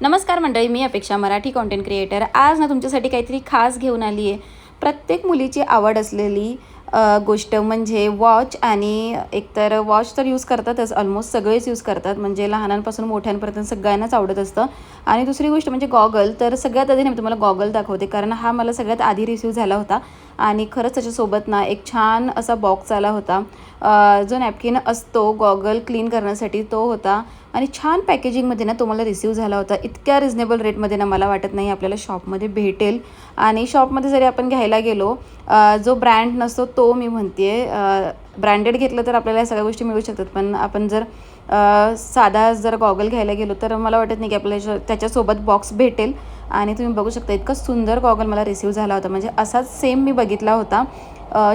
नमस्कार मंडळी, मी अपेक्षा, मराठी कंटेंट क्रिएटर. आज ना तुमच्यासाठी काहीतरी खास घेऊन आली आहे. प्रत्येक मुलीची आवड असलेली गोष्ट म्हणजे वॉच. आणि एकतर वॉच तर यूज करतातच, ऑलमोस्ट सगळेच यूज करतात, म्हणजे लहानांपासून मोठ्यांपर्यंत सगळ्यांनाच आवडत असतं. आणि दुसरी गोष्ट म्हणजे गॉगल. तर सगळ्यात आधी मी तुम्हाला गॉगल दाखवते, कारण हा मला सगळ्यात आधी रिसीव झाला होता. आणि खरंच त्याच्यासोबत ना एक छान असा बॉक्स आला होता. जो नॅपकिन असतो गॉगल क्लीन करण्यासाठी तो होता. आणि छान पॅकेजिंगमध्ये ना तो मला रिसीव्ह झाला होता. इतक्या रिजनेबल रेटमध्ये ना मला वाटत नाही आपल्याला शॉपमध्ये भेटेल. आणि शॉपमध्ये जरी आपण घ्यायला गेलो, जो ब्रँड नसतो तो मी म्हणते आहे, ब्रँडेड घेतलं तर आपल्याला या सगळ्या गोष्टी मिळू शकतात. पण आपण जर साधा जर गॉगल घ्यायला गेलो तर मला वाटत नाही की आपल्याला त्याच्यासोबत बॉक्स भेटेल. आणि तुम्ही बघू शकता इतका सुंदर गॉगल मला रिसीव्ह झाला होता, म्हणजे असाच सेम मी बघितला होता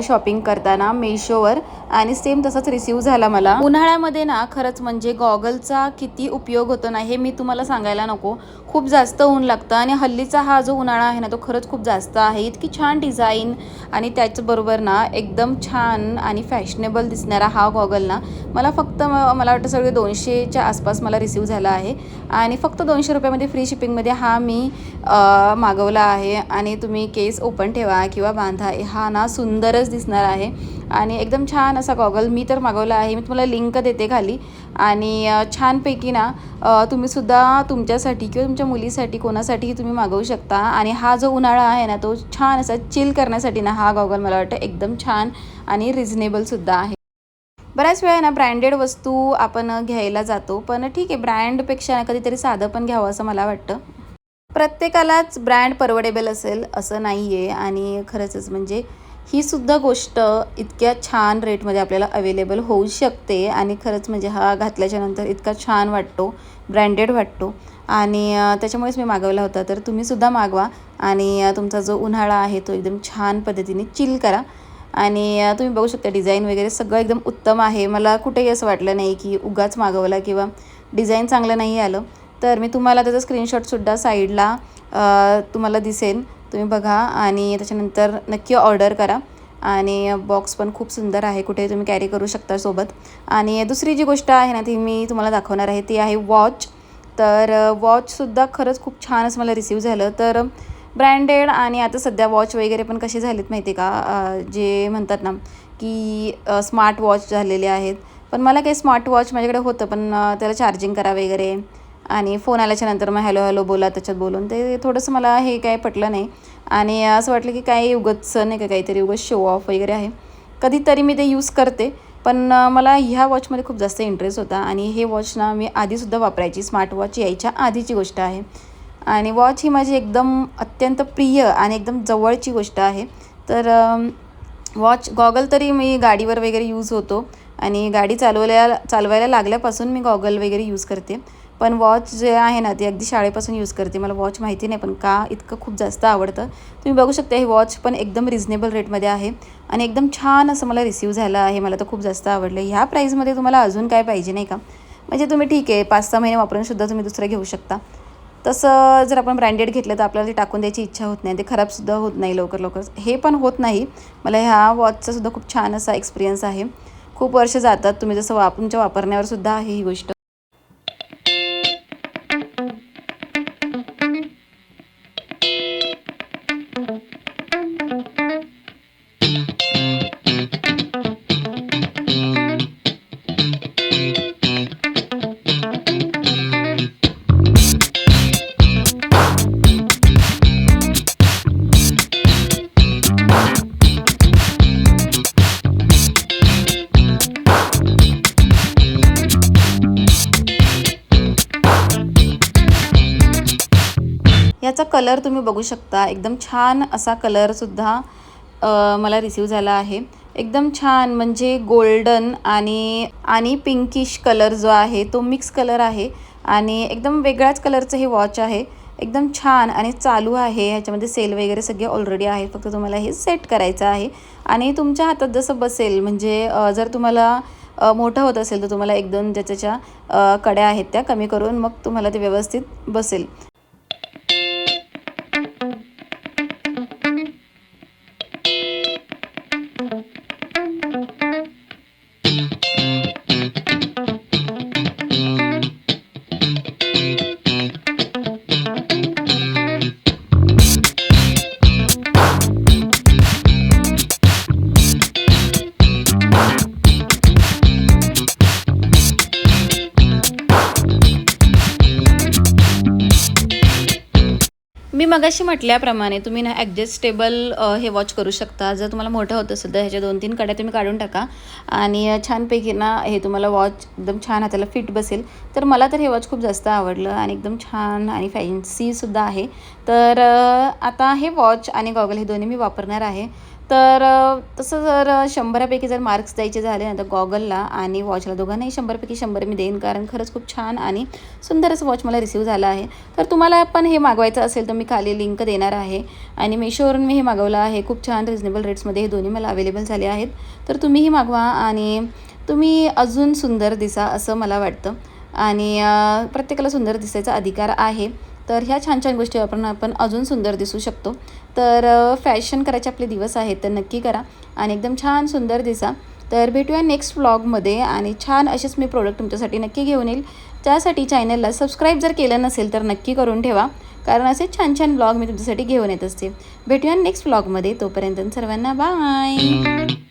शॉपिंग करताना मेशोवर. आणि सेम तसाच रिसीव्ह झाला मला. उन्हाळ्यामध्ये ना खरंच म्हणजे गॉगलचा किती उपयोग होतो ना हे मी तुम्हाला सांगायला नको. खूप जास्त ऊन लागतं आणि हल्लीचा हा जो उन्हाळा आहे ना तो खरंच खूप जास्त आहे. इतकी छान डिझाईन आणि त्याचबरोबर ना एकदम छान आणि फॅशनेबल दिसणारा हा गॉगल ना मला फक्त मला वाटतं सगळे 200च्या आसपास मला रिसीव्ह झाला आहे. आणि फक्त 200 रुपयामध्ये फ्री शिपिंगमध्ये हा मी मागवला आहे. आणि तुम्ही केस ओपन ठेवा किंवा बांधा, हा ना सुंदरच दिसणार आहे. आणि एकदम छान असा गॉगल मी तर मागवला आहे. मी तुम्हाला लिंक देते खाली. आणि छानपैकी ना तुम्हीसुद्धा तुमच्यासाठी किंवा तुमच्या मुलीसाठी कोणासाठीही तुम्ही मागवू शकता. आणि हा जो उन्हाळा आहे ना तो छान असा चिल करण्यासाठी ना हा गॉगल मला वाटतं एकदम छान आणि रिझनेबलसुद्धा आहे. बऱ्याच वेळा ना ब्रँडेड वस्तू आपण घ्यायला जातो, पण ठीक आहे, ब्रँडपेक्षा कधीतरी साधं पण घ्यावं असं मला वाटतं. प्रत्येकालाच ब्रँड परवडेबल असेल असं नाही आहे. आणि खरंचच म्हणजे ही सुद्धा गोष्ट इतक्या छान रेटमध्ये आपल्याला अवेलेबल होऊ शकते. आणि खरंच म्हणजे हा घातल्याच्यानंतर इतका छान वाटतो, ब्रँडेड वाटतो. आणि त्याच्यामुळेच मी मागवला होता. तर तुम्हीसुद्धा मागवा आणि तुमचा जो उन्हाळा आहे तो एकदम छान पद्धतीने चिल करा. आणि तुम्ही बघू शकता डिझाईन वगैरे सगळं एकदम उत्तम आहे. मला कुठेही असं वाटलं नाही की उगाच मागवला किंवा डिझाईन चांगलं नाही आलं. तर मी तुम्हाला त्याचा स्क्रीनशॉटसुद्धा साईडला तुम्हाला दिसेल, तुम्ही बघा आणि त्याच्यानंतर नक्की ऑर्डर करा. आणि बॉक्स पण खूप सुंदर आहे, कुठेही तुम्ही कॅरी करू शकता सोबत. आणि दुसरी जी गोष्ट आहे ना ती मी तुम्हाला दाखवणार आहे ती आहे वॉच. तर वॉचसुद्धा खरंच खूप छान असं मला रिसीव्ह झालं. तर ब्रँडेड आणि आता सध्या वॉच वगैरे पण कसे झालेत माहिती आहे का, जे म्हणतात ना की स्मार्ट वॉच झालेले आहेत. पण मला काही स्मार्ट वॉच माझ्याकडे होतं, पण त्याला चार्जिंग करा वगैरे आणि फोन आल्याच्यानंतर मग हॅलो हॅलो बोला त्याच्यात बोलून ते थोडंसं मला हे काय पटलं नाही. आणि असं वाटलं की काही उगाच नाही का काहीतरी उगाच शो ऑफ वगैरे आहे. कधीतरी मी ते यूज करते, पण मला ह्या वॉचमध्ये खूप जास्त इंटरेस्ट होता. आणि हे वॉच ना मी आधीसुद्धा वापरायची, स्मार्ट वॉच यायच्या आधीची गोष्ट आहे. आणि वॉच ही माझी एकदम अत्यंत प्रिय आणि एकदम जवळची गोष्ट आहे. तर वॉच गॉगल तरी मी गाडीवर वगैरे यूज होतो आणि गाडी चालवायला लागल्यापासून मी गॉगल वगैरे यूज करते. पण वॉच जे आहे ना ते अगदी शाळेपासून यूज करते. मला वॉच माहिती नाही पण का इतकं खूप जास्त आवडतं. तुम्ही बघू शकता हे वॉच पण एकदम रिजनेबल रेटमध्ये आहे आणि एकदम छान असं मला रिसीव्ह झालं आहे. मला तर खूप जास्त आवडलं. ह्या प्राईजमध्ये तुम्हाला अजून काय पाहिजे नाही का, म्हणजे तुम्ही ठीक आहे 5-6 महिने वापरूनसुद्धा तुम्ही दुसरं घेऊ शकता. तसं जर आपण ब्रँडेड घेतलं तर आपल्याला ते टाकून द्यायची इच्छा होत नाही, ते खराबसुद्धा होत नाही लवकर. हे पण होत नाही. मला ह्या वॉचचासुद्धा खूप छान असा एक्सपिरियन्स आहे. खूप वर्ष जातात, तुम्ही जसं तुमच्या वापरण्यावर सुद्धा आहे ही गोष्ट. याचा कलर तुम्ही बघू शकता, एकदम छान असा कलरसुद्धा मला रिसीव्ह झाला आहे. एकदम छान म्हणजे गोल्डन आणि आणि पिंकिश कलर जो आहे तो मिक्स कलर आहे. आणि एकदम वेगळ्याच कलरचं हे वॉच आहे. एकदम छान आणि चालू आहे. ह्याच्यामध्ये सेल वगैरे सगळे ऑलरेडी आहे, फक्त तुम्हाला हे सेट करायचं आहे. आणि तुमच्या हातात जसं बसेल, म्हणजे जर तुम्हाला मोठं होत असेल तर तुम्हाला 1-2 त्याच्या कड्या आहेत त्या कमी करून मग तुम्हाला ते व्यवस्थित बसेल. मी मगाशी म्हटल्याप्रमाणे तुम्ही ना ॲडजस्टेबल हे वॉच करू शकता. जर तुम्हाला मोठं होत असेल तर ह्याच्या 2-3 कड्या तुम्ही काढून टाका आणि छानपैकी ना हे तुम्हाला वॉच एकदम छान हाताला फिट बसेल. तर मला तर हे वॉच खूप जास्त आवडलं आणि एकदम छान आणि फॅन्सीसुद्धा आहे. तर आता हे वॉच आणि गॉगल हे दोन्ही मी वापरणार आहे. तर तसं जर 100पैकी जर मार्क्स द्यायचे झाले ना तर गॉगलला आणि वॉचला दोघांनाही 100पैकी 100 मी देईन, कारण खरंच खूप छान आणि सुंदर असं वॉच मला रिसीव झालं आहे. तर तुम्हाला पण हे मागवायचं असेल तर मी खाली लिंक देणार आहे आणि मेशोवरून मी हे मागवलं आहे. खूप छान रिजनेबल रेट्समध्ये हे दोन्ही मला अवेलेबल झाले आहेत. तर तुम्हीही मागवा आणि तुम्ही अजून सुंदर दिसा असं मला वाटतं आणि प्रत्येकाला सुंदर दिसायचा अधिकार आहे. तर ह्या छान छान गोष्टी वापरून आपण अजून सुंदर दिसू शकतो. तर फॅशन करायचे आपले दिवस आहेत तर नक्की करा आणि एकदम छान सुंदर दिसा. तर भेटूया नेक्स्ट व्लॉगमध्ये आणि छान असेच मी प्रोडक्ट तुमच्यासाठी नक्की घेऊन येईल. त्यासाठी चॅनलला सबस्क्राईब जर केलं नसेल तर नक्की करून ठेवा, कारण असे छान छान ब्लॉग मी तुमच्यासाठी घेऊन येत असते. भेटूया नेक्स्ट व्लॉगमध्ये. तोपर्यंत सर्वांना बाय.